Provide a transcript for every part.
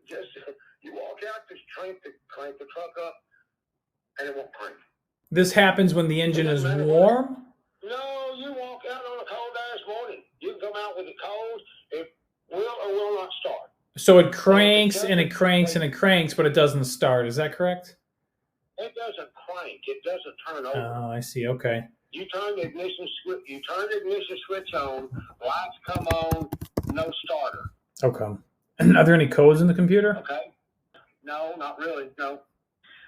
just you walk out, just crank the truck up, and it won't crank. This happens when the engine is warm? No, you walk out on a cold ass morning. You can come out with it cold. It will or will not start. So it cranks and it cranks and it cranks, but it doesn't start. Is that correct? It doesn't crank. It doesn't turn over. Oh, I see. Okay. You turn the ignition switch. You turn the ignition switch on. Lights come on. No starter. Okay. Are there any codes in the computer? Okay. No, not really. No.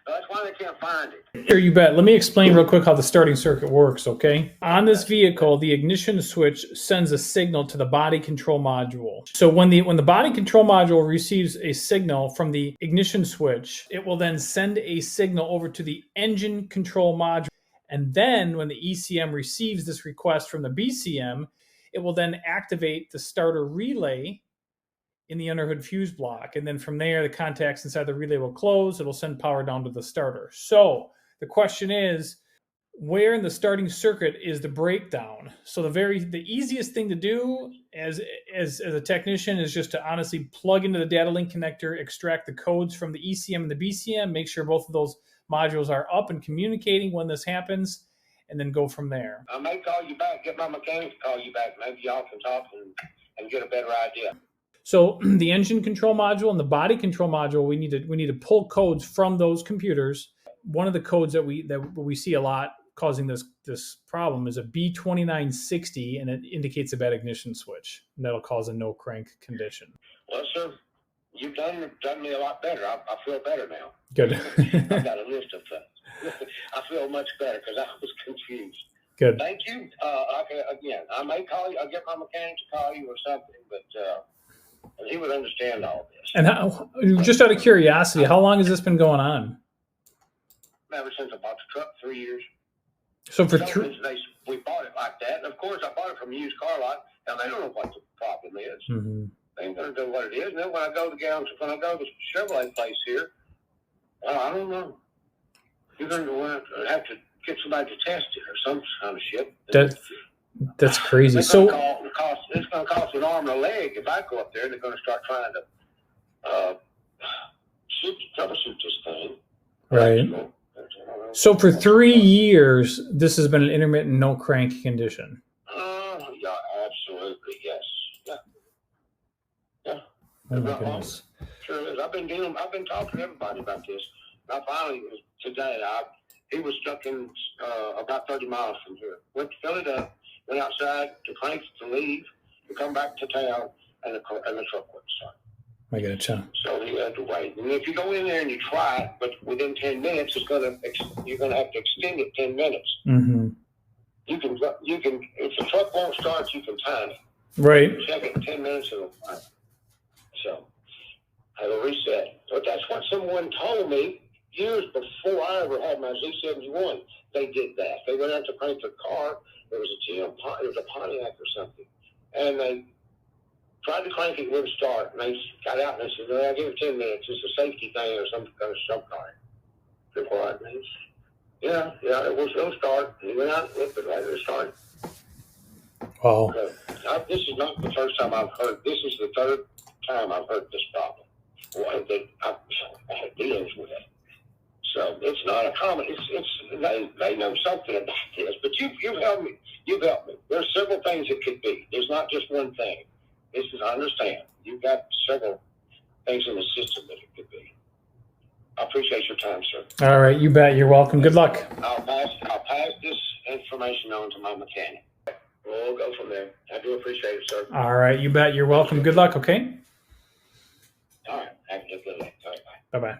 That's why they can't find it. Sure, you bet. Let me explain real quick how the starting circuit works, okay? On this vehicle, the ignition switch sends a signal to the body control module. So when the body control module receives a signal from the ignition switch, it will then send a signal over to the engine control module. And then when the ECM receives this request from the BCM, it will then activate the starter relay in the underhood fuse block. And then from there, the contacts inside the relay will close. It'll send power down to the starter. So the question is, where in the starting circuit is the breakdown? So the easiest thing to do as a technician is just to honestly plug into the data link connector, extract the codes from the ECM and the BCM, make sure both of those modules are up and communicating when this happens, and then go from there. I may call you back, get my mechanic to call you back. Maybe y'all can talk and get a better idea. So the engine control module and the body control module, we need to pull codes from those computers. One of the codes that we see a lot causing this problem is a B2960, and it indicates a bad ignition switch, and that'll cause a no crank condition. Well, sir, you've done me a lot better. I feel better now. Good. I've got a list of things. I feel much better because I was confused. Good. Thank you. Again, I may call you. I'll get my mechanic to call you or something, but he would understand all this. And just out of curiosity, how long has this been going on? Ever since I bought the truck, 3 years. So for we bought it like that, and of course I bought it from a used car lot. Now they don't know what the problem is. Mm-hmm. They ain't gonna know what it is. And then when I go to the Chevrolet place here, I don't know. You're gonna have to get somebody to test it or some kind of shit. That's crazy. It's going to cost an arm and a leg if I go up there. They're going to start trying to troubleshoot this thing. Right. So for 3 years, this has been an intermittent no crank condition. Yeah, absolutely, yes. Yeah. Oh my goodness. Sure is. I've been talking to everybody about this. Now finally today, he was stuck in about 30 miles from here. Went to fill it up. Went outside to crank to leave, to come back to town, and the truck wouldn't start. I gotcha. So he had to wait. And if you go in there and you try it, but within 10 minutes, you're going to have to extend it 10 minutes. Mm-hmm. You can if the truck won't start, you can time it. Right. Check it in 10 minutes and it'll fine. So have a reset. But that's what someone told me years before I ever had my Z71. They did that. They went out to crank their car. It was a Pontiac or something. And they tried to crank it, wouldn't start. And they got out and they said, I'll give it 10 minutes. It's a safety thing or some kind of before I mean, yeah, it'll start. And he went out and looked at it, it started. Wow. This is not the first time I've heard. This is the third time I've heard this problem that I had dealings with it. So it's not a common. They know something about this, but you've helped me. You've helped me. There's several things it could be. There's not just one thing. I understand. You've got several things in the system that it could be. I appreciate your time, sir. All right, you bet. You're welcome. Good luck. I'll pass this information on to my mechanic. We'll go from there. I do appreciate it, sir. All right, you bet. You're welcome. Good luck. Okay. All right. Have a good day. All right, bye. Bye-bye.